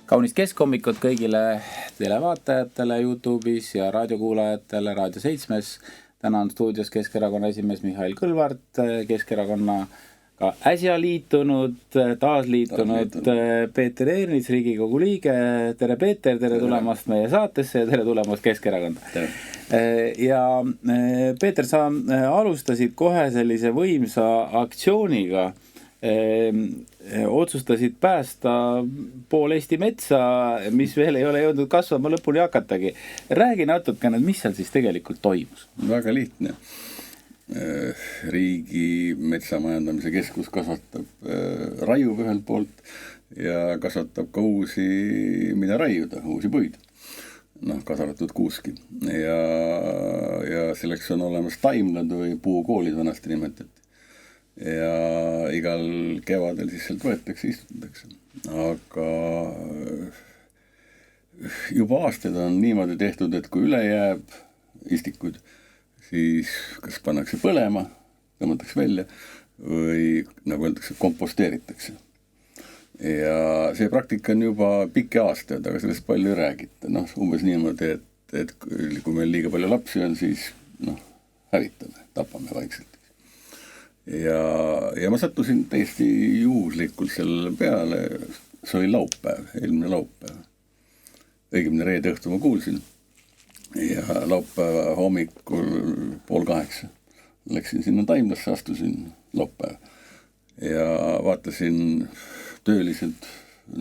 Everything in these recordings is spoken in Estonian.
Kaunist keskhommikut kõigile televaatajatele YouTube'is ja raadiokuulajatele Raadio 7. Täna on stuudios Keskerakonna esimees Mihhail Kõlvart, Keskerakonnaga äsja liitunud, taasliitunud Peeter Ernits, Riigikogu liige. Tere Peeter, tere tulemast meie saatesse ja tere tulemast Keskerakonda. Ja Peeter, sa alustasid kohe sellise võimsa aktsiooniga. Otsustasid päästa pool Eesti metsa, mis veel ei ole jõudnud kasvama lõpuni hakatagi. Räägi natukene, mis seal siis tegelikult toimus? Väga lihtne. Riigi metsamajandamise keskus kasvatab raiub ühelt poolt ja kasvatab ka uusi, mida raiuda, uusi puid. Kasaratud kuuski. Ja selleks on olemas taimlad või puukoolid vanasti nimetati. Ja igal kevadel siis sealt võetakse, istutatakse. Aga juba aastad on niimoodi tehtud, et kui üle jääb istikuid, siis kas pannakse põlema, tõmmatakse välja või nagu öeldakse, komposteeritakse. Ja see praktika on juba pikki aastaid, aga sellest palju ei räägita. Umbes niimoodi, et kui meil liiga palju lapsi on, siis hävitame, tapame vaikselt. Ja ma sattusin täiesti juhuslikult selle peale, see oli laupäev, eelmine laupäev. Õigemini reede õhtu ma kuulsin ja laupäeva hommikul 7:30 läksin sinna taimlasse, astusin laupäev ja vaatasin töölised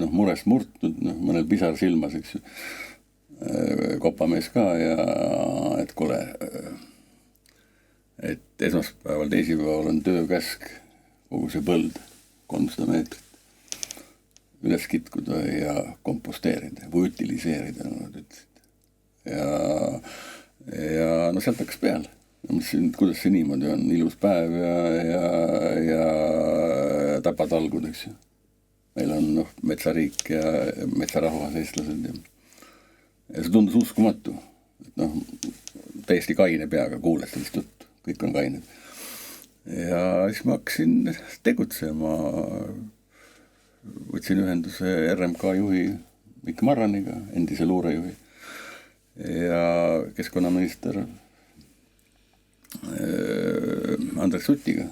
murest murtnud, mõnel pisar silmas, eks ju, kopamees ka ja et kole, et esmaspäeval, teisipäeval on töökäsk kogu see põld 300 meetrit üles kitkuda ja komposteerida või utiliseerida, nagu nad ütlesid. Ja sealt hakkas peale. Mõtlesin, kuidas see niimoodi on, ilus päev ja tapatalgud, eks ju. Meil on metsariik ja metsarahvas eestlased ja see tundus uskumatu, et täiesti kaine peaga kuuled sellist juttu. Kõik on kained. Ja siis ma hakkasin tegutsema. Võtsin ühenduse RMK juhi Mikk Marraniga, endise luurejuhi ja keskkonnaminister Andres Sutiga.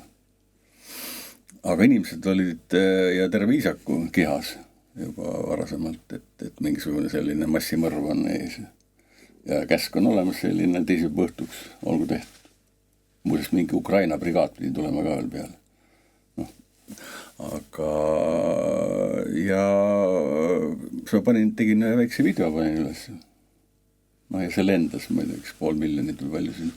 Aga inimesed olid ja terve Iisaku kihas juba varasemalt, et mingisugune selline massimõrv on ees. Ja käsk on olemas selline teisel õhtuks, olgu tehtud. Muuseas mingi Ukraina brigaad pidi tulema ka veel peale. Aga ja tegin ühe väikse video, panin üles. Ja see lendas, ma ei tea, 500,000 või palju siin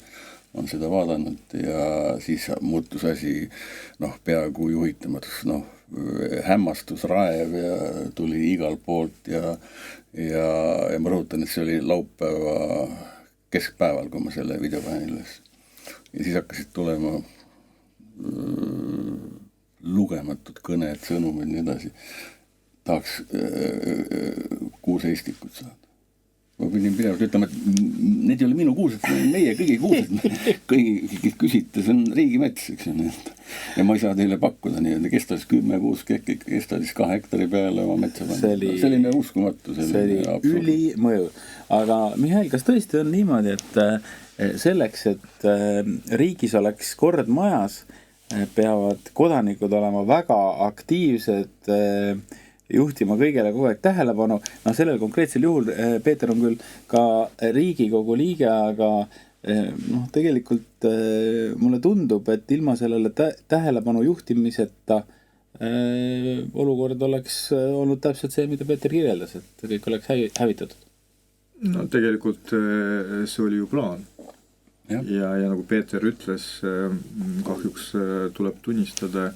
on seda vaadanud ja siis muutus asi peaaegu juhitamatus, hämmastus, raev ja tuli igal poolt ja ma rõhutan, et see oli laupäeva keskpäeval, kui ma selle video panin üles. Ja siis hakkasid tulema lugematud kõned, sõnumid nii edasi. Tahaks 6 eestikut saada. Ma pidin pidevalt ütlema, et need ei ole minu kuused, meie kõigi kuused. Kõigi küsite, see on riigimets, eks ju. Ja ma ei saa teile pakkuda nii, kestas 10 kuus, kestas 2 hektari peale oma metsa panna. Selline uskumatu. See oli ülimõju. Aga Mihhail, kas tõesti on niimoodi, et selleks, et riigis oleks kord majas, peavad kodanikud olema väga aktiivsed, juhtima kõigele kogu aeg tähelepanu. Sellel konkreetsel juhul Peeter on küll ka Riigikogu liige, aga tegelikult mulle tundub, et ilma sellele tähelepanu juhtimiseta olukord oleks olnud täpselt see, mida Peeter kirjeldas, et kõik oleks hävitatud. Tegelikult see oli ju plaan. Ja nagu Peeter ütles, kahjuks tuleb tunnistada,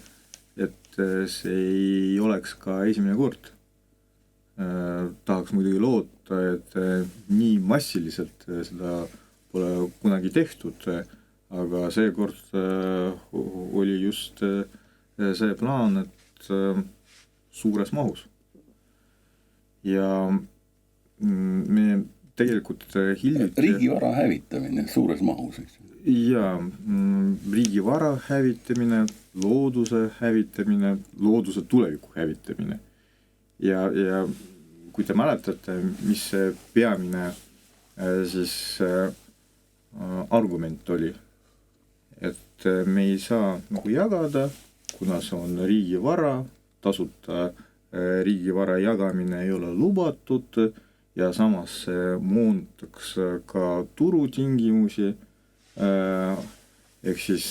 et see ei oleks ka esimene kord. Tahaks muidugi loota, et nii massiliselt seda pole kunagi tehtud, aga see kord oli just see plaan, et suures mahus. Ja me tegelikult hiljuti... Riigivara hävitamine suures mahus, eks? Ja riigivara hävitamine, looduse hävitamine, looduse tuleviku hävitamine. Ja kui te mäletate, mis see peamine siis argument oli, et me ei saa nagu jagada, kuna see on riigivara, tasuta riigivara jagamine ei ole lubatud ja samas see moonutaks ka turutingimusi, ehk siis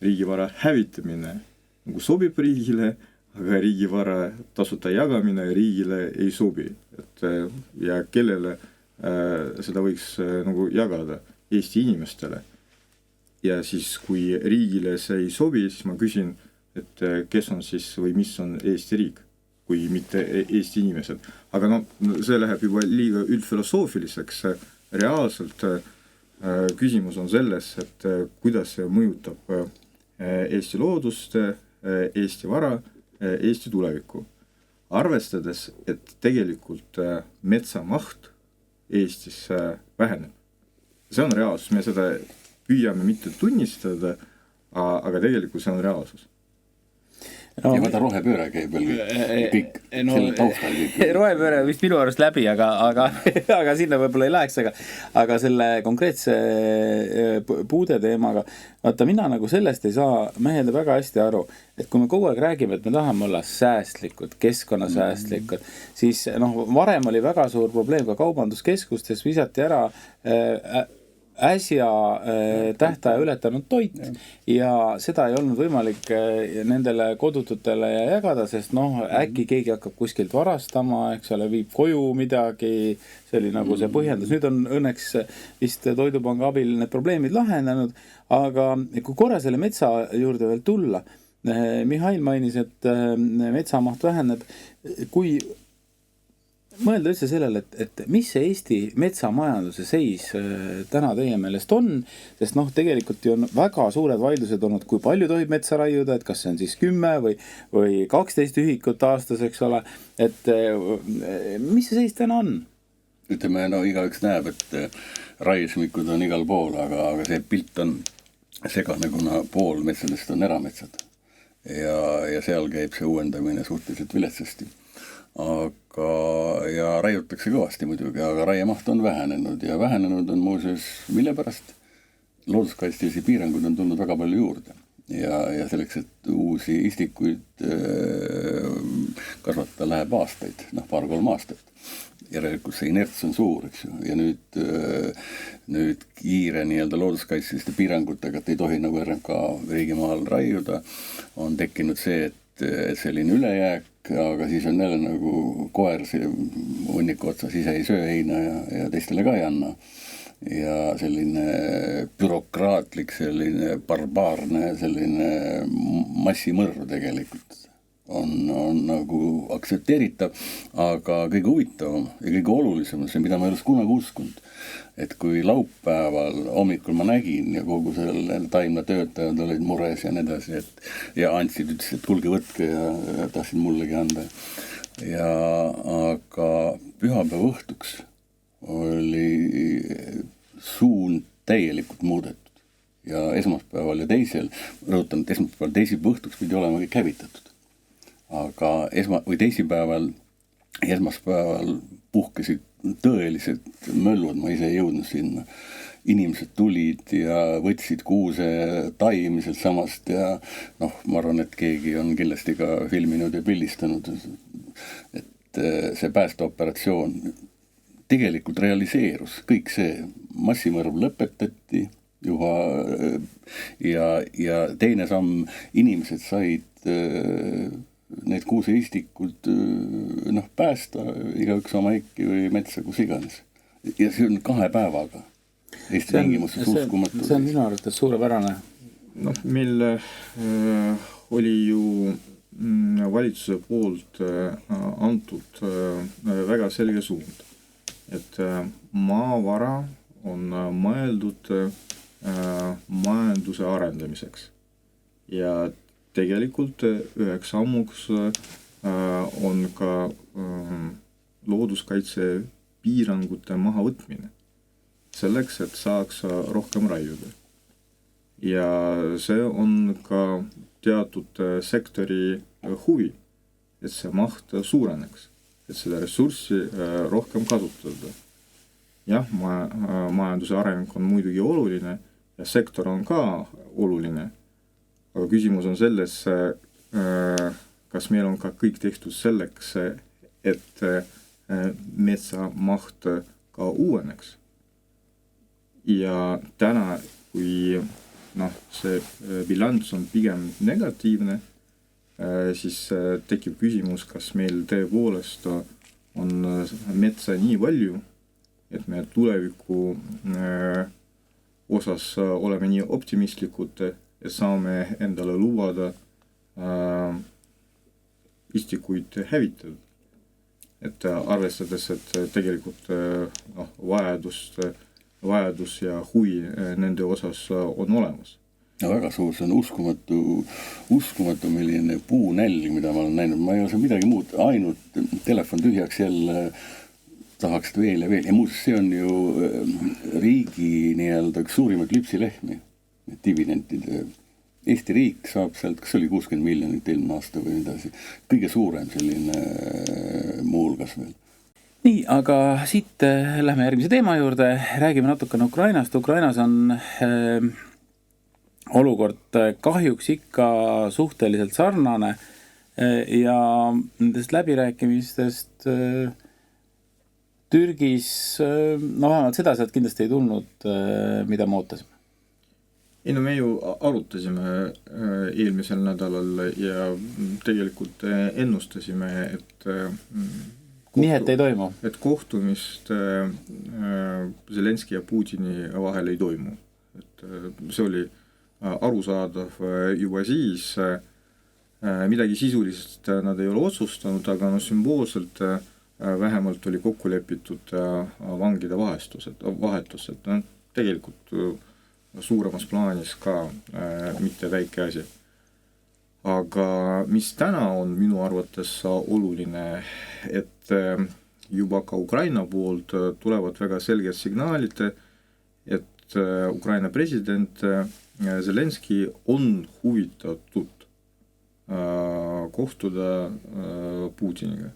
riigivara hävitamine nagu sobib riigile, aga riigivara tasuta jagamine riigile ei sobi. Ja kellele seda võiks nagu jagada? Eesti inimestele. Ja siis, kui riigile see ei sobi, siis ma küsin, et kes on siis või mis on Eesti riik, kui mitte Eesti inimesed. Aga see läheb juba liiga üldfilosoofiliseks. Reaalselt küsimus on selles, et kuidas see mõjutab Eesti loodust, Eesti vara, Eesti tulevikku. Arvestades, et tegelikult metsamaht Eestis väheneb. See on reaalsus, me seda püüame mitte tunnistada, aga tegelikult see on reaalsus. Ja vaata rohepööre käib veel kõik selle taustal kõik. Rohepööre vist minu arust läbi, aga sinna võib-olla ei läheks, aga selle konkreetse puude teemaga, vaata mina nagu sellest ei saa meelde väga hästi aru, et kui me kogu aeg räägime, et me tahame olla säästlikud, keskkonnasäästlikud, siis varem oli väga suur probleem ka kaubanduskeskustes, visati ära äsja tähtaja ületanud toit ja seda ei olnud võimalik nendele kodututele jagada, sest äkki keegi hakkab kuskilt varastama, eks ole, viib koju midagi, see oli nagu see põhjendus. Nüüd on õnneks vist Toidupanga abil need probleemid lahendanud, aga kui korra selle metsa juurde veel tulla, Mihhail mainis, et metsamaht väheneb, kui mõelda üldse sellele, et mis see Eesti metsamajanduse seis täna teie meelest on, sest tegelikult ju on väga suured vaidlused olnud, kui palju tohib metsa raiuda, et kas see on siis 10 või 12 ühikut aastas, eks ole, et mis see seis täna on? Ütleme, igaüks näeb, et raiesmikud on igal pool, aga see pilt on segane, kuna pool metsadest on erametsad ja seal käib see uuendamine suhteliselt viletsasti. Ja raiutakse kõvasti muidugi, aga raiemaht on vähenenud ja vähenenud on muuseas, mille pärast looduskaitselisi piirangud on tulnud väga palju juurde ja selleks, et uusi istikuid kasvatada läheb aastaid, 2-3 aastat. Järelikult see inerts on suur, eks ju, ja nüüd kiire looduskaitseliste piirangutega, et ei tohi nagu RMK riigimaal raiuda, on tekkinud see, et selline ülejääk, aga siis on jälle nagu koer hunniku otsas ise ei söö heina ja teistele ka ei anna. Ja selline bürokraatlik, selline barbaarne, selline massimõrv tegelikult on nagu aktsepteeritav, aga kõige huvitavam ja kõige olulisem on see, mida ma ei ole kunagi uskunud, et kui laupäeval hommikul ma nägin ja kogu selle taimla töötajad olid mures ja nii edasi, ja andsid, ütlesid, et kulge võtke ja tahtsid mullegi anda. Aga pühapäeva õhtuks oli suund täielikult muudetud ja esmaspäeval ja teisel, rõhutan, et esmaspäeval teisipäeva õhtuks pidi olema kõik hävitatud. Aga teisipäeval ja esmaspäeval puhkesid tõelised möllud, ma ise ei jõudnud sinna. Inimesed tulid ja võtsid kuuse taimiselt samast ja ma arvan, et keegi on kindlasti ka filminud ja pildistanud, et see päästeoperatsioon tegelikult realiseerus. Kõik see massimõrv lõpetati juba ja teine samm, inimesed said need kuuseistikud päästa, igaüks oma ikki või metsa, kus iganes. Ja see on 2 päevaga. Eesti tingimustes uskumatu. See on minu arvates suurepärane. Meil oli ju valitsuse poolt antud väga selge suund, et maavara on mõeldud majanduse arendamiseks ja tegelikult üheks sammuks on ka looduskaitse piirangute mahavõtmine selleks, et saaks rohkem raiuda. Ja see on ka teatud sektori huvi, et see maht suureneks. et seda ressurssi rohkem kasutada. Jah, majanduse areng on muidugi oluline ja sektor on ka oluline, aga küsimus on selles, kas meil on ka kõik tehtud selleks, et metsa maht ka uueneks. Ja täna, kui see bilanss on pigem negatiivne, siis tekib küsimus, kas meil tõepoolest on metsa nii palju, et me tuleviku osas oleme nii optimistlikud, et saame endale lubada istikuid hävitada. Et arvestades, et tegelikult vajadus ja huvi nende osas on olemas. Ja väga suur, see on uskumatu milline puunälg, mida ma olen näinud. Ma ei ole midagi muud, ainult telefon tühjaks jälle tahaks veel ja veel. Ja muuseas, see on ju riigi nii-öelda üks suurimaid lüpsilehmi, dividendide. Eesti riik saab sealt, kas oli 60 miljonit eelmine aasta või midagi, kõige suurem selline muulgas veel. Nii, aga siit lähme järgmise teema juurde, räägime natukene Ukrainast. Ukrainas on olukord kahjuks ikka suhteliselt sarnane ja nendest läbirääkimistest Türgis, vähemalt seda sealt kindlasti ei tulnud, mida me ootasime. Me ju arutasime eelmisel nädalal ja tegelikult ennustasime, et Nihet ei toimu. Et kohtumist Zelenski ja Putini vahel ei toimu. Et see oli arusaadav juba siis. Midagi sisuliselt nad ei ole otsustanud, aga sümboolselt vähemalt oli kokku lepitud vangide vahetus. Et tegelikult suuremas plaanis ka mitte väike asi. Aga mis täna on minu arvates oluline, et juba ka Ukraina poolt tulevad väga selged signaalid, et Ukraina president Zelenski on huvitatud kohtuda Putiniga.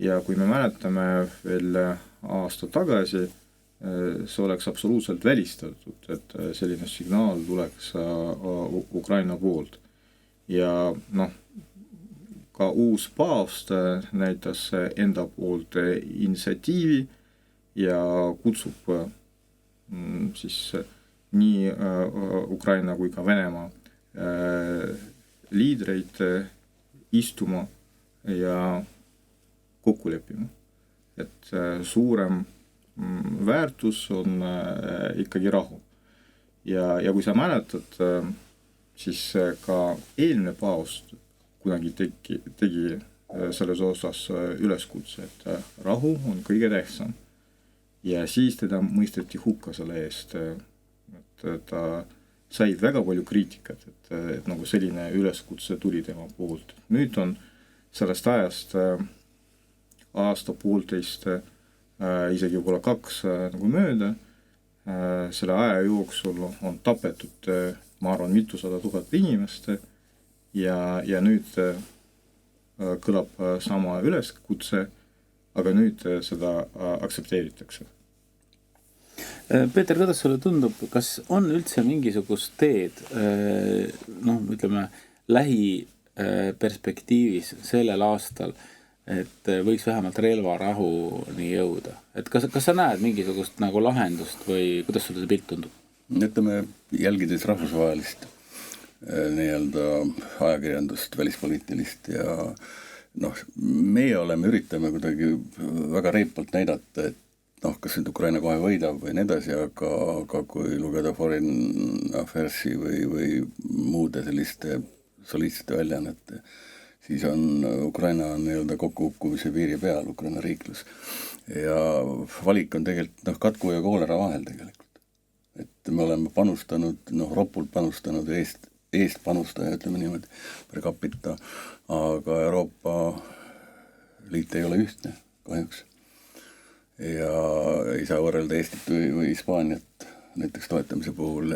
Ja kui me mäletame veel aasta tagasi, see oleks absoluutselt välistatud, et selline signaal tuleks Ukraina poolt. Ja ka uus paavst näitas enda poolt initsiatiivi ja kutsub siis nii Ukraina kui ka Venemaa liidreid istuma ja kokku leppima. Et suurem väärtus on ikkagi rahu. Ja kui sa mäletad, siis ka eelmine paavst kunagi tegi selles osas üleskutse, et rahu on kõige tähtsam. Ja siis teda mõisteti hukka selle eest, et ta sai väga palju kriitikat, et nagu selline üleskutse tuli tema poolt. Nüüd on sellest ajast aasta poolteist isegi võib-olla 2 nagu mööda. Selle aja jooksul on tapetud, ma arvan, 200,000 inimest ja nüüd kõlab sama üleskutse, aga nüüd seda aktsepteeritakse. Peeter, kuidas sulle tundub, kas on üldse mingisugust teed, ütleme, lähiperspektiivis sellel aastal, et võiks vähemalt relvarahuni jõuda? Et kas sa näed mingisugust nagu lahendust või kuidas sulle see pilt tundub? Ütleme, jälgides rahvusvahelist nii-öelda ajakirjandust, välispoliitilist ja meie üritame kuidagi väga reipalt näidata, et kas nüüd Ukraina kohe võidab või nii edasi, aga kui lugeda Foreign Affairsi või muude selliste soliidsete väljaannete, siis on Ukraina nii-öelda kokkukukkumise piiri peal, Ukraina riiklus. Ja valik on tegelikult katku ja koolera vahel tegelikult. Et me oleme panustanud, ropult panustanud eest panustaja, ütleme niimoodi, per capita, aga Euroopa Liit ei ole ühtne kahjuks. Ja ei saa võrrelda Eestit või Hispaaniat näiteks toetamise puhul.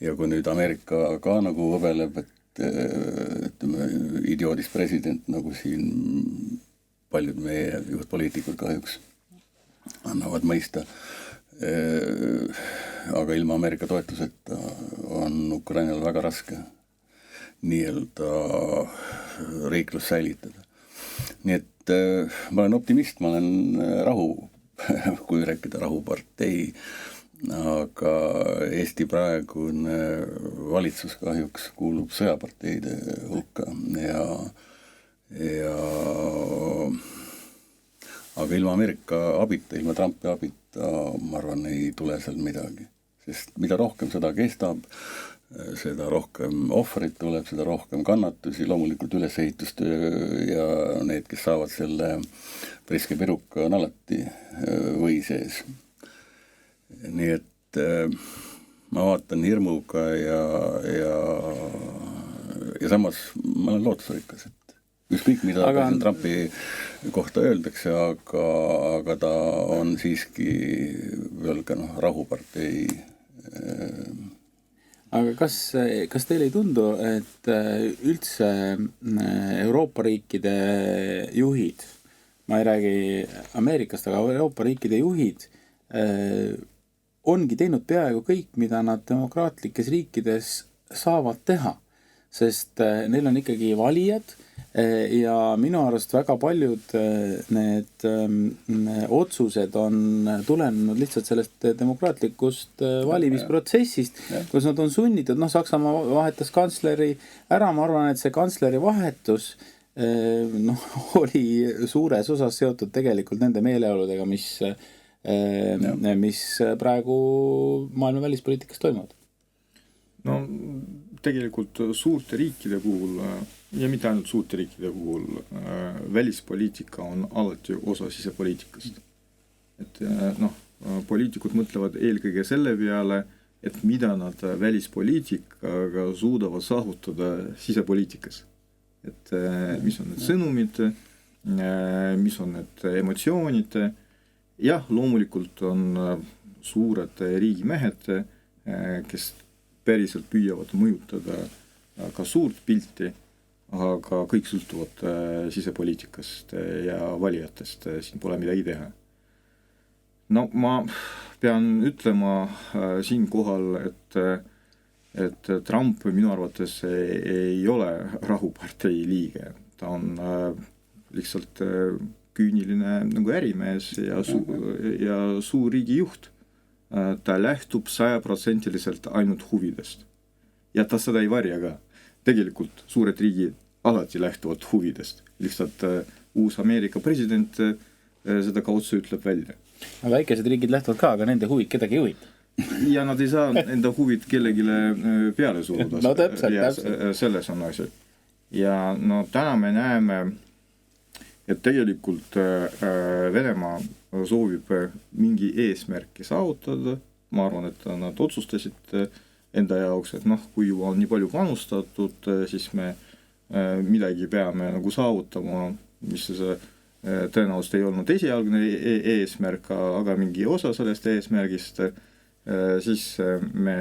Ja kui nüüd Ameerika ka nagu võbeleb, et ütleme, idioodist president nagu siin paljud meie juhtpoliitikud kahjuks annavad mõista. Aga ilma Ameerika toetuseta on Ukrainal väga raske nii-öelda riiklus säilitada. Nii et ma olen optimist, ma olen kui rääkida rahupartei, aga Eesti praegune valitsus kahjuks kuulub sõjaparteide hulka aga ilma Ameerika abita, ilma Trumpi abita, ma arvan, ei tule seal midagi. Sest mida rohkem seda kestab, seda rohkem ohvrit tuleb, seda rohkem kannatusi, loomulikult ülesehitustöö ja need, kes saavad selle priske peruka, on alati või sees. Nii et ma vaatan hirmuga ja samas ma olen lootusrikas, et ükskõik mida Trumpi kohta öeldakse, aga ta on siiski veel ka rahupartei. Aga kas teile ei tundu, et üldse Euroopa riikide juhid, ma ei räägi Ameerikast, aga Euroopa riikide juhid ongi teinud peaaegu kõik, mida nad demokraatlikes riikides saavad teha, sest neil on ikkagi valijad ja minu arust väga paljud need otsused on tulenenud lihtsalt sellest demokraatlikust valimisprotsessist, kus nad on sunnitud, Saksamaa vahetas kantsleri ära, ma arvan, et see kantsleri vahetus oli suures osas seotud tegelikult nende meeleoludega, mis praegu maailma välispoliitikas toimuvad. No tegelikult suurte riikide puhul ja mitte ainult suurte riikide puhul välispoliitika on alati osa sisepoliitikast. Et poliitikud mõtlevad eelkõige selle peale, et mida nad välispoliitikaga suudavad saavutada sisepoliitikas. Et mis on need sõnumid, mis on need emotsioonid. Jah, loomulikult on suured riigimehed, kes päriselt püüavad mõjutada ka suurt pilti, aga kõik sõltuvad sisepoliitikast ja valijatest, siin pole midagi teha. No ma pean ütlema siinkohal, et Trump minu arvates ei ole rahupartei liige. Ta on lihtsalt küüniline nagu ärimees ja suur riigijuht. Ta lähtub 100% ainult huvidest. Ja ta seda ei varja ka. Tegelikult suured riigid alati lähtuvad huvidest. Lihtsalt uus Ameerika president seda ka otse ütleb välja. Väikesed riigid lähtuvad ka, aga nende huvid kedagi ei huvita. Ja nad ei saa enda huvid kellegile peale suruda. No täpselt. Selles on asi. Ja täna me näeme, et tegelikult Venemaa soovib mingi eesmärki saavutada. Ma arvan, et nad otsustasid enda jaoks, et kui juba on nii palju panustatud, siis me midagi peame nagu saavutama, mis tõenäoliselt ei olnud esialgne eesmärk, aga mingi osa sellest eesmärgist, siis me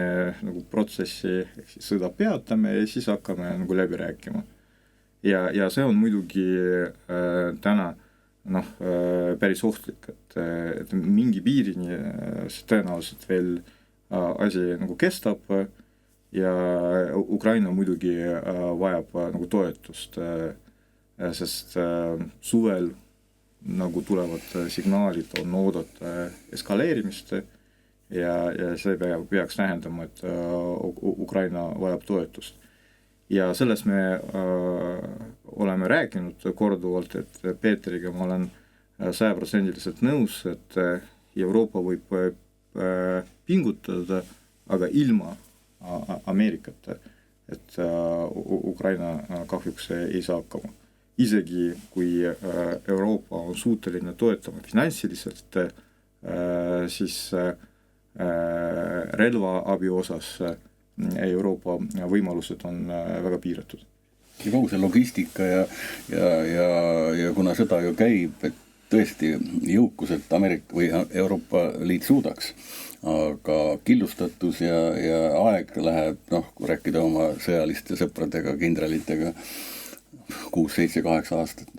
nagu protsessi sõda peatame ja siis hakkame nagu läbi rääkima. Ja see on muidugi täna päris ohtlik, et mingi piirini tõenäoliselt veel asi nagu kestab ja Ukraina muidugi vajab nagu toetust, sest suvel nagu tulevad signaalid on oodata eskaleerimist ja see peaks tähendama, et Ukraina vajab toetust. Ja selles me oleme rääkinud korduvalt, et Peeteriga ma olen 100% nõus, et Euroopa võib pingutada, aga ilma Ameerikata, et Ukraina kahjuks ei saa hakkama. Isegi kui Euroopa on suuteline toetama finantsiliselt, siis relvaabi osas Euroopa võimalused on väga piiratud. Ja kogu see logistika ja kuna seda ju käib, et tõesti jõukuselt Ameerika või Euroopa Liit suudaks, aga killustatus ja aeg läheb, kui rääkida oma sõjaliste sõpradega, kindralitega 6, 7, 8 aastat.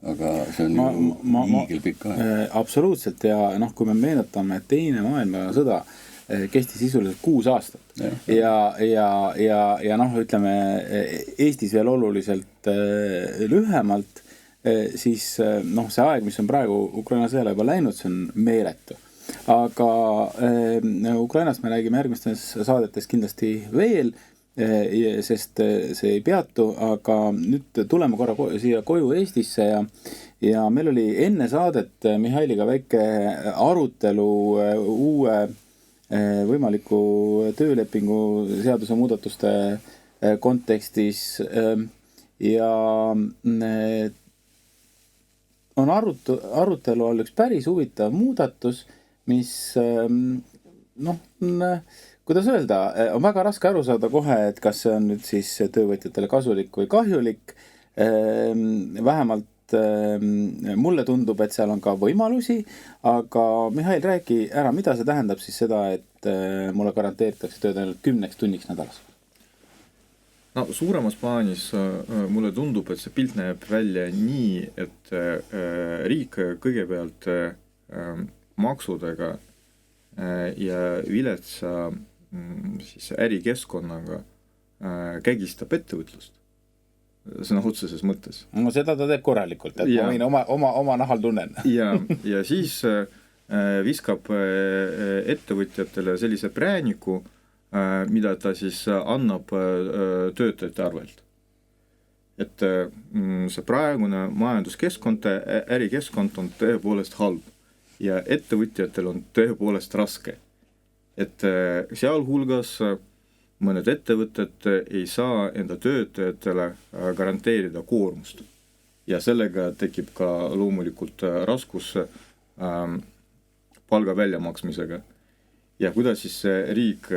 aga see on hiigelpikk aeg. Absoluutselt ja kui me meenutame, et teine maailmasõda kestis sisuliselt 6 aastat ja ütleme Eestis veel oluliselt lühemalt, siis see aeg, mis on praegu Ukraina sõjale juba läinud, see on meeletu. Aga Ukrainast me räägime järgmistes saadetes kindlasti veel, sest see ei peatu, aga nüüd tuleme korra siia koju Eestisse ja meil oli enne saadet Mihhailiga väike arutelu uue võimaliku töölepingu seaduse muudatuste kontekstis ja on arutelu all üks päris huvitav muudatus, mis kuidas öelda, on väga raske aru saada kohe, et kas see on nüüd siis töövõtjatele kasulik või kahjulik. Vähemalt mulle tundub, et seal on ka võimalusi, aga Mihhail, räägi ära, mida see tähendab siis seda, et mulle garanteeritakse tööd ainult 10 tunniks nädalas? Suuremas plaanis mulle tundub, et see pilt näeb välja nii, et riik kõigepealt maksudega ja viletsa siis ärikeskkonnaga kägistab ettevõtlust. See on otseses mõttes. No seda ta teeb korralikult, et ma võin oma nahal tunnen. ja siis viskab ettevõtjatele sellise prääniku, mida ta siis annab töötajate arvelt. Et see praegune majanduskeskkond, ärikeskkond on tõepoolest halb ja ettevõtjatel on tõepoolest raske. Et sealhulgas mõned ettevõtted ei saa enda töötajatele garanteerida koormust ja sellega tekib ka loomulikult raskus palga väljamaksmisega. Ja kuidas siis riik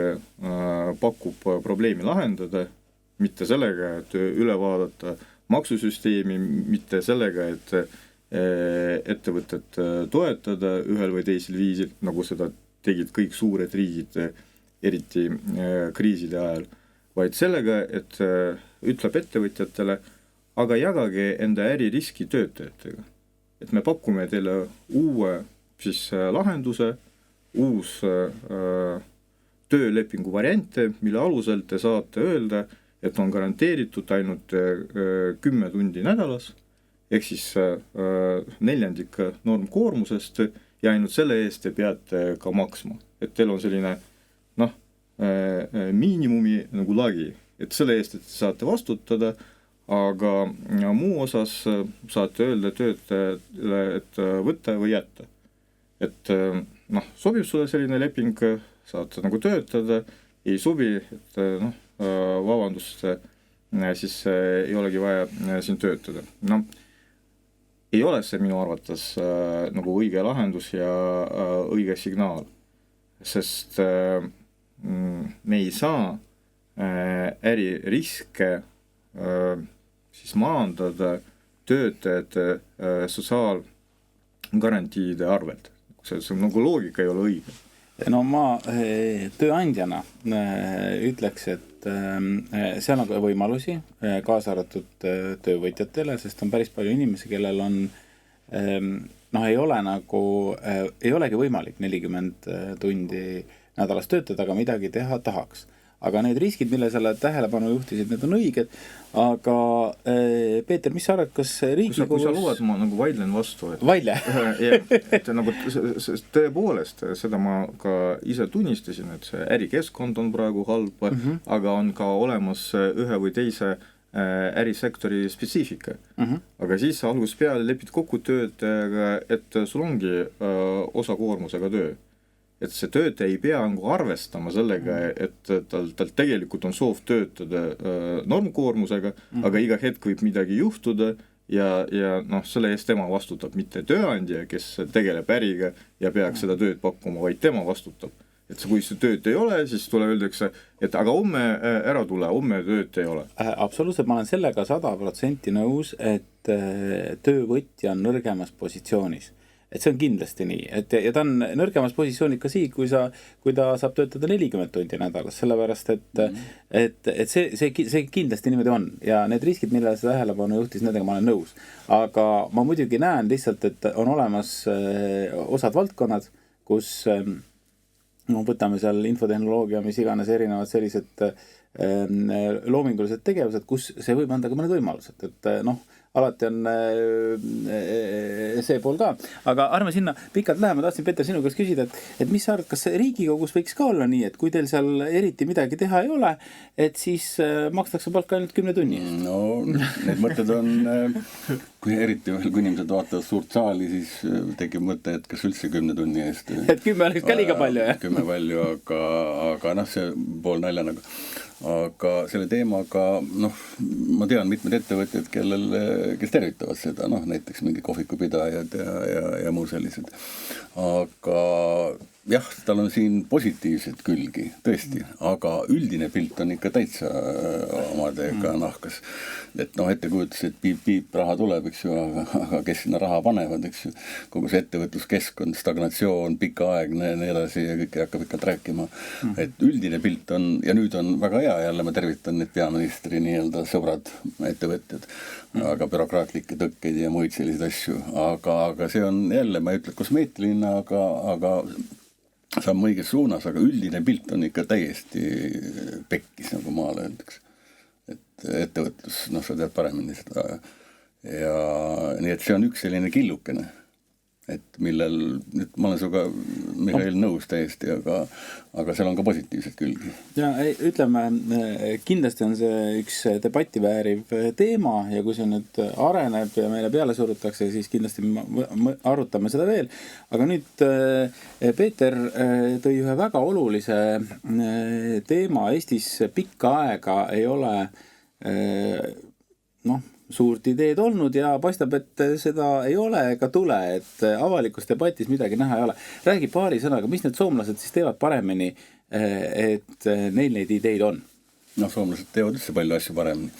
pakub probleemi lahendada, mitte sellega, et üle vaadata maksusüsteemi, mitte sellega, et ettevõtet toetada ühel või teisel viisil, nagu seda tegid kõik suured riigid, eriti kriiside ajal, vaid sellega, et ütleb ettevõtjatele, aga jagage enda äririski töötajatega. Et me pakume teile uue siis lahenduse, uus töölepingu variante, mille alusel te saate öelda, et on garanteeritud ainult 10 tundi nädalas, ehk siis 1/4 normkoormusest ja ainult selle eest te peate ka maksma. Et teil on selline miinimumi nagu lagi, et selle eest, et te saate vastutada, aga muu osas saate öelda töötajale, et võtta või jätta. Et sobib sulle selline leping, saate nagu töötada, ei sobi, et vabandust, siis ei olegi vaja siin töötada. Ei ole see minu arvates nagu õige lahendus ja õige signaal, sest me ei saa äririske siis maandada töötajate sotsiaalgarantiide arvelt. See nagu loogika ei ole õige. No ma tööandjana ütleks, et seal on võimalusi kaasa arvatud töövõtjatele, sest on päris palju inimesi, kellel on ei olegi võimalik 40 tundi nädalas töötada, aga midagi teha tahaks. Aga need riskid, mille selle tähelepanu juhtisid, need on õiged, aga Peeter, mis sa arvad, kas Riigikogus... Kui sa luvad, ma nagu vaidlen vastu. Vaidle? Et nagu tõepoolest, seda ma ka ise tunnistasin, et see ärikeskkond on praegu halb, aga on ka olemas ühe või teise ärisektori spetsiifika. Aga siis sa alguses peale lepid kokku töötajaga, et sul ongi osakoormusega töö. Et see töötaja ei pea arvestama sellega, et tal tegelikult on soov töötada normkoormusega, aga iga hetk võib midagi juhtuda ja selle eest tema vastutab, mitte tööandja, kes tegeleb äriga ja peaks seda tööd pakkuma, vaid tema vastutab. Et kui see tööd ei ole, siis tuleb öeldakse, et aga homme ära tule, homme tööd ei ole. Absoluutselt, ma olen sellega 100% nõus, et töövõtja on nõrgemas positsioonis. et see on kindlasti nii, ja ta on nõrgemas positsioonis ka siis, kui ta saab töötada 40 tundi nädalas, sellepärast et see kindlasti niimoodi on ja need riskid, millele see tähelepanu juhtis, nendega ma olen nõus. Aga ma muidugi näen lihtsalt, et on olemas osad valdkonnad, kus võtame seal infotehnoloogia, mis iganes erinevad sellised loomingulised tegevused, kus see võib anda ka mõned võimalused, et alati on see pool ka, aga arme sinna pikalt läheme, tahtsin Peeter sinu käest küsida, et mis sa arvad, kas Riigikogus võiks ka olla nii, et kui teil seal eriti midagi teha ei ole, et siis makstakse palka ainult 10 tunni? No need mõtted on, kui eriti veel, kui inimesed vaatavad suurt saali, siis tekib mõte, et kas üldse 10 tunni eest. Et 10 oleks ka liiga palju, jah? 10 palju, aga see pool nalja nagu. Aga selle teemaga, ma tean mitmed ettevõtjad, kes tervitavad seda, näiteks mingi kohvikupidajad ja muu sellised. Aga jah, tal on siin positiivsed külgi, tõesti, aga üldine pilt on ikka täitsa omadega nahkas. Et ettekujutus, et piip, raha tuleb, eks ju, aga kes sinna raha panevad, eks ju, kogu see ettevõtluskeskkond, stagnatsioon, pikka aeg, nii edasi ja kõik hakkab ikka rääkima. Et üldine pilt on, ja nüüd on väga hea, jälle ma tervitan need peaministri nii-öelda sõbrad, ettevõtjad, aga bürokraatlikke tõkkeid ja muid selliseid asju. Aga see on jälle, ma ei ütle kosmeetiline, aga saab õiges suunas, aga üldine pilt on ikka täiesti pekkis, nagu maal öeldakse. Et ettevõtlus, sa tead paremini seda. Ja nii, et see on üks selline killukene, et millel, nüüd ma olen suga Mihhail nõus täiesti, aga seal on ka positiivsed külgi. Ja ütleme, kindlasti on see üks debatti vääriv teema ja kui see nüüd areneb ja meile peale surutakse, siis kindlasti arutame seda veel. Aga nüüd Peeter tõi ühe väga olulise teema. Eestis pikka aega ei ole suurt ideed olnud ja paistab, et seda ei ole ega tule, et avalikus debatis midagi näha ei ole. Räägi paari sõnaga, mis need soomlased siis teevad paremini, et neil neid ideid on? Soomlased teevad üldse palju asju paremini.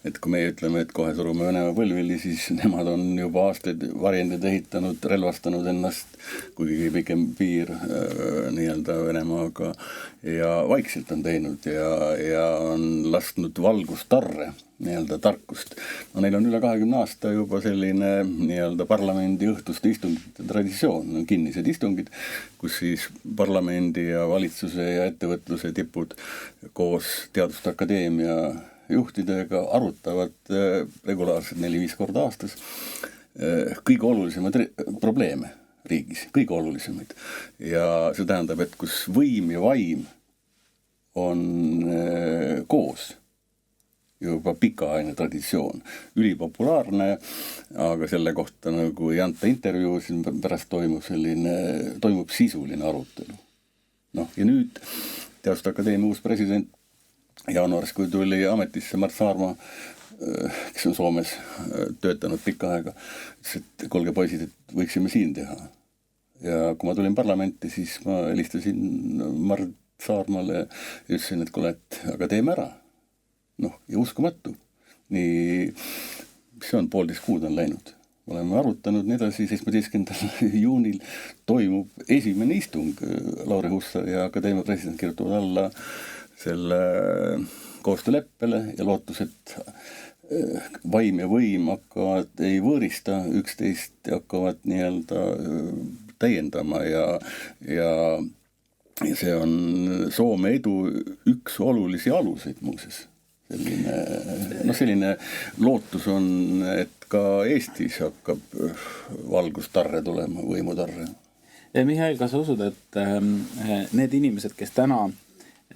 Et kui me ütleme, et kohe surume Venemaa põlvili, siis nemad on juba aastaid varjendid ehitanud, relvastanud ennast, kuigi pikem piir nii-öelda Venemaaga ja vaikselt on teinud ja on lasknud valgustarre, nii-öelda tarkust. Neil on üle 20 aasta juba selline nii-öelda parlamendi õhtuste istungite traditsioon, kinnised istungid, kus siis parlamendi ja valitsuse ja ettevõtluse tipud koos Teaduste Akadeemia juhtidega arutavad regulaarselt 4-5 korda aastas kõige olulisemaid probleeme riigis, kõige olulisemaid. Ja see tähendab, et kus võim ja vaim on koos, juba pikaajaline traditsioon, ülipopulaarne, aga selle kohta nagu ei anta intervjuu, siis pärast toimub sisuline arutelu. Ja nüüd Teaduste Akadeemia uus president jaanuaris, kui tuli ametisse Mart Saarma, kes on Soomes töötanud pikka aega, et kuulge poisid, et võiksime siin teha. Ja kui ma tulin parlamenti, siis ma helistasin Mart Saarmale ja ütlesin, et kuule, aga teeme ära. Ja uskumatu. Nii, see on 1,5 kuud on läinud. Oleme arutanud nii edasi, 17. juunil toimub esimene istung. Lauri Hussar ja Akadeemia president kirjutavad alla selle koostööleppele ja lootus, et vaim ja võim hakkavad, ei võõrista üksteist, hakkavad nii-öelda täiendama ja see on Soome edu üks olulisi aluseid muuses. Selline lootus on, et ka Eestis hakkab valgustarre tulema, võimutarre. Mihhail, kas sa usud, et need inimesed, kes täna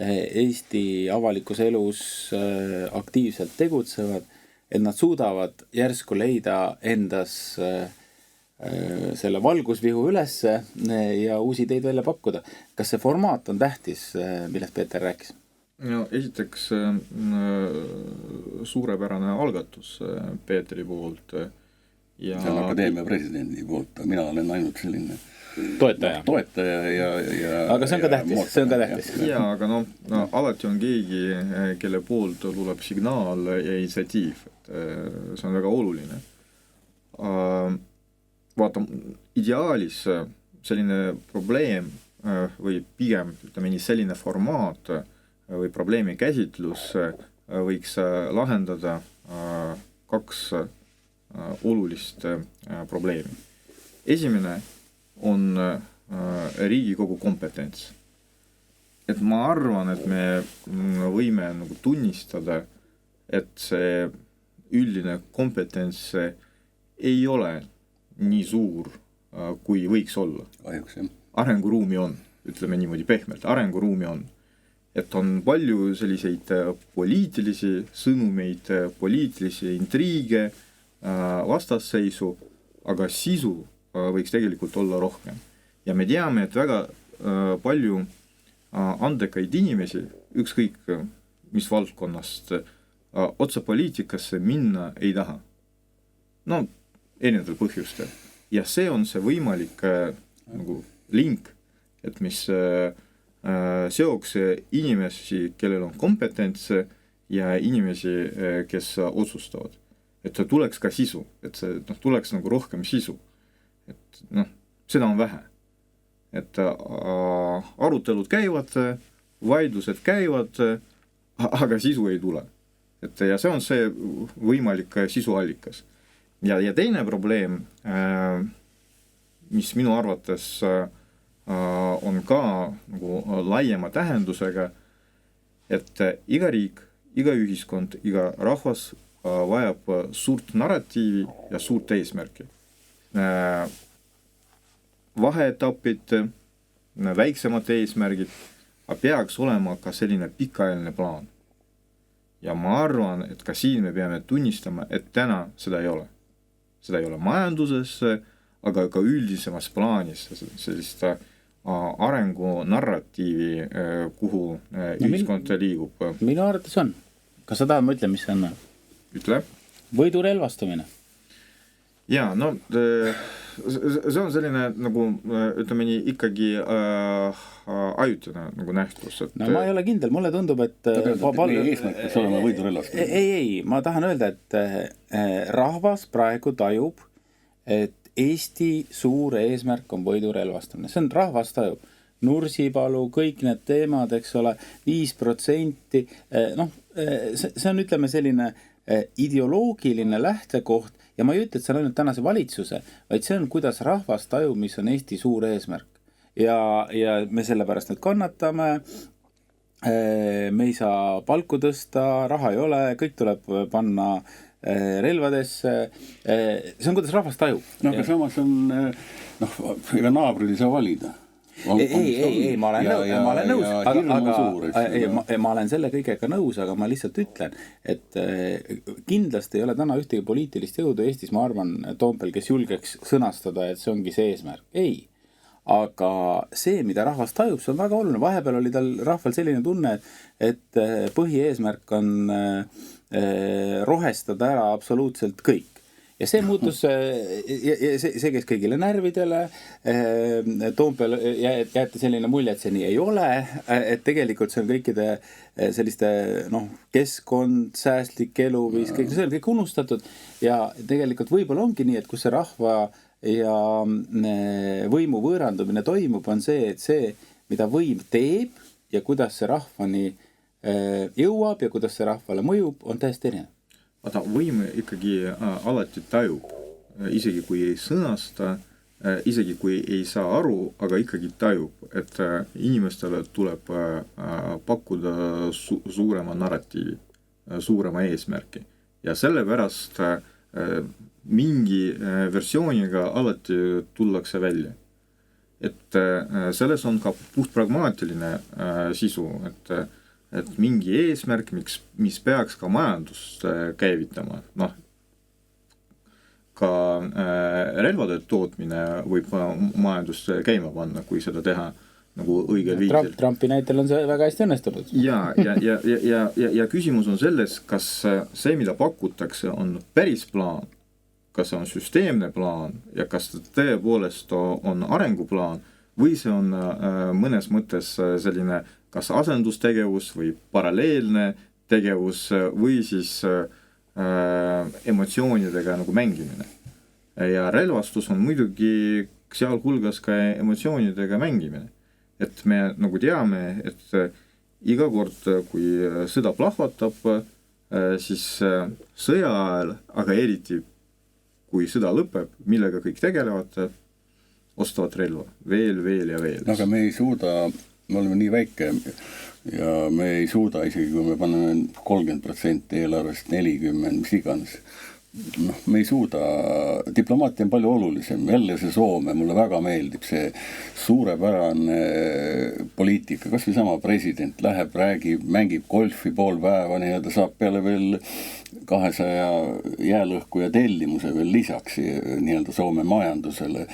Eesti avalikus elus aktiivselt tegutsevad, et nad suudavad järsku leida endas selle valgusvihu ülesse ja uusi ideid välja pakkuda. Kas see formaat on tähtis, millest Peeter rääkis? Esiteks suurepärane algatus Peetri poolt. See on Akadeemia presidendi poolt, mina olen ainult selline toetaja ja aga see on ka tähtis. Jaa, aga alati on keegi, kelle poolt tuleb signaal ja initsiatiiv. See on väga oluline. vaata, ideaalis selline probleem või pigem ütleme nii selline formaat või probleemi käsitlus võiks lahendada kaks olulist probleemi. Esimene on Riigikogu kompetents. Et ma arvan, et me võime nagu tunnistada, et see üldine kompetents ei ole nii suur, kui võiks olla. Kahjuks, jah. Arenguruumi on, ütleme niimoodi pehmelt, arenguruumi on. Et on palju selliseid poliitilisi sõnumeid, poliitilisi intriige, vastasseisu, aga sisu võiks tegelikult olla rohkem. Ja me teame, et väga palju andekaid inimesi, ükskõik mis valdkonnast, otsa poliitikasse minna ei taha. No, erinevatel põhjustel. Ja see on see võimalik nagu link, et mis seoks inimesi, kellel on kompetents ja inimesi, kes otsustavad. Et tuleks ka sisu, et see tuleks nagu rohkem sisu. Et seda on vähe. Et arutelud käivad, vaidlused käivad, aga sisu ei tule. Et, ja see on see võimalik sisuallikas. Ja teine probleem, mis minu arvates on ka nagu laiema tähendusega, et iga riik, iga ühiskond, iga rahvas vajab suurt narratiivi ja suurt eesmärki. Vaheetapid, väiksemad eesmärgid, peaks olema ka selline pikaajaline plaan. Ja ma arvan, et ka siin me peame tunnistama, et täna seda ei ole. Seda ei ole majanduses, aga ka üldisemas plaanis sellist arengu narratiivi, kuhu ühiskond liigub. Minu arvates on. Kas sa tahad, ma ütlen, mis see on? Ütle. Võidu relvastumine. Jaa, no see on selline nagu, ütleme nii, ikkagi ajutine nagu nähtus. Et... No ma ei ole kindel, mulle tundub, et... Meie eesmärk peaks olema võidu relvastumine. Ei, ma tahan öelda, et rahvas praegu tajub, et Eesti suur eesmärk on võidu relvastumine. See on rahvas tajub. Nursipalu, kõik need teemad, eks ole, 5%. See on, ütleme, selline ideoloogiline lähtekoht ja ma ei ütle, et see on ainult tänase valitsuse, vaid see on, kuidas rahvas tajub, mis on Eesti suur eesmärk. Ja me sellepärast nüüd kannatame, me ei saa palku tõsta, raha ei ole, kõik tuleb panna relvadesse, see on, kuidas rahvas tajub. No aga samas on, ega naabrid ei saa valida. Ei, ma olen nõus, aga ma olen selle kõigega nõus, aga ma lihtsalt ütlen, et kindlasti ei ole täna ühtegi poliitilist jõudu Eestis, ma arvan, Toompel, kes julgeks sõnastada, et see ongi see eesmärk. Ei, aga see, mida rahvas tajub, see on väga oluline. Vahepeal oli tal rahval selline tunne, et põhieesmärk on rohestada ära absoluutselt kõik. Ja see muutus, see käis kõigile närvidele, Toompel jäeti selline mulje, et see nii ei ole, et tegelikult see on kõikide selliste keskkond, säästlik eluviis, see on kõik unustatud ja tegelikult võib-olla ongi nii, et kus see rahva ja võimu võõrandumine toimub, on see, et see, mida võim teeb ja kuidas see rahvani jõuab ja kuidas see rahvale mõjub, on täiesti erinev. Vaata, võim ikkagi alati tajub, isegi kui ei sõnasta, isegi kui ei saa aru, aga ikkagi tajub, et inimestele tuleb pakkuda suurema narratiivi, suurema eesmärki. Ja sellepärast mingi versiooniga alati tullakse välja. Et selles on ka puhtpragmaatiline sisu, et mingi eesmärk, mis peaks ka majandust käivitama. Ka relvade tootmine võib majandust käima panna, kui seda teha nagu õigel viisil. Trumpi näitel on see väga hästi õnnestunud. Ja küsimus on selles, kas see, mida pakutakse, on päris plaan, kas see on süsteemne plaan ja kas tõepoolest on arenguplaan või see on mõnes mõttes selline kas asendustegevus või paralleelne tegevus või siis emotsioonidega nagu mängimine. ja relvastus on muidugi sealhulgas ka emotsioonidega mängimine. Et me nagu teame, et iga kord, kui sõda plahvatab, siis sõja ajal, aga eriti kui sõda lõpeb, millega kõik tegelevad, ostavad relva veel ja veel. Aga me ei suuda, me oleme nii väike ja me ei suuda isegi, kui me paneme 30% eelarvest 40, mis iganes. Me ei suuda, diplomaatia on palju olulisem, jälle see Soome, mulle väga meeldib see suurepärane poliitika, kas või sama president läheb, räägib, mängib golfi pool päeva, nii-öelda saab peale veel 200 jäälõhku ja tellimuse veel lisaks nii-öelda Soome majandusele.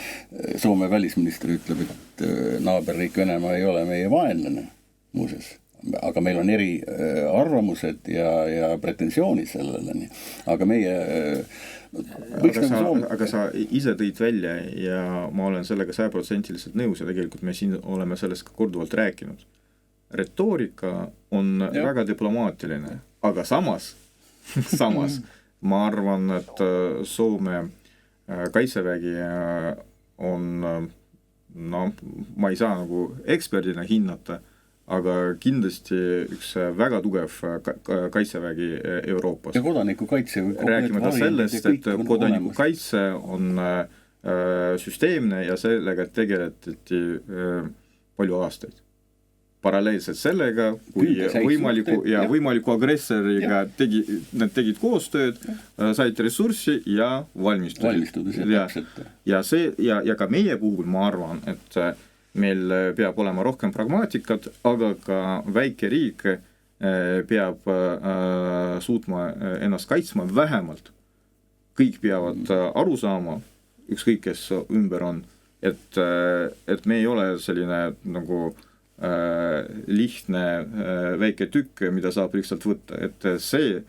Soome välisminister ütleb, et naaberriik Venemaa ei ole meie vaenlane, muuseas. Aga meil on eri arvamused ja pretensioonid sellele. Aga meie... Aga sa ise tõid välja ja ma olen sellega 100% nõus ja tegelikult me siin oleme sellest ka korduvalt rääkinud. Retoorika on väga diplomaatiline, aga samas ma arvan, et Soome kaitsevägi on, ma ei saa nagu eksperdina hinnata, aga kindlasti üks väga tugev kaitsevägi Euroopas. Ja kodanikukaitse. Rääkimata sellest, et kodanikukaitse on süsteemne ja sellega tegeletati palju aastaid. Paralleelselt sellega, kui võimaliku agressoriga nad tegid koostööd, said ressurssi ja valmistusid. Ja ka meie puhul ma arvan, et meil peab olema rohkem pragmaatikat, aga ka väike riik peab suutma ennast kaitsma vähemalt. Kõik peavad aru saama, ükskõik kes ümber on, et me ei ole selline nagu lihtne väike tükk, mida saab lihtsalt võtta. Et see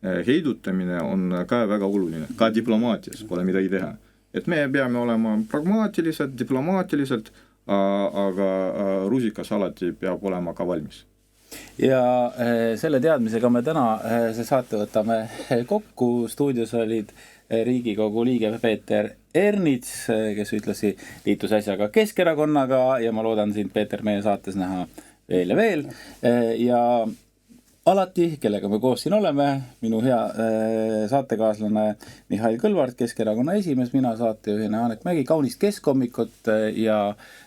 heidutamine on ka väga oluline, ka diplomaatias pole midagi teha. Et me peame olema pragmaatiliselt, diplomaatiliselt, aga rusikas alati peab olema ka valmis. Ja selle teadmisega me täna see saate võtame kokku. Stuudios olid Riigikogu liige Peeter Ernits, kes ütlesi liitus äsjaga Keskerakonnaga ja ma loodan sind, Peeter, meie saates näha veel ja veel. Ja alati, kellega me koos siin oleme, minu hea saatekaaslane Mihhail Kõlvart, Keskerakonna esimees, mina saatejuhina Janek Mägi, kaunist keskhommikut ja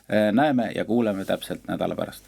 näeme ja kuuleme täpselt nädala pärast.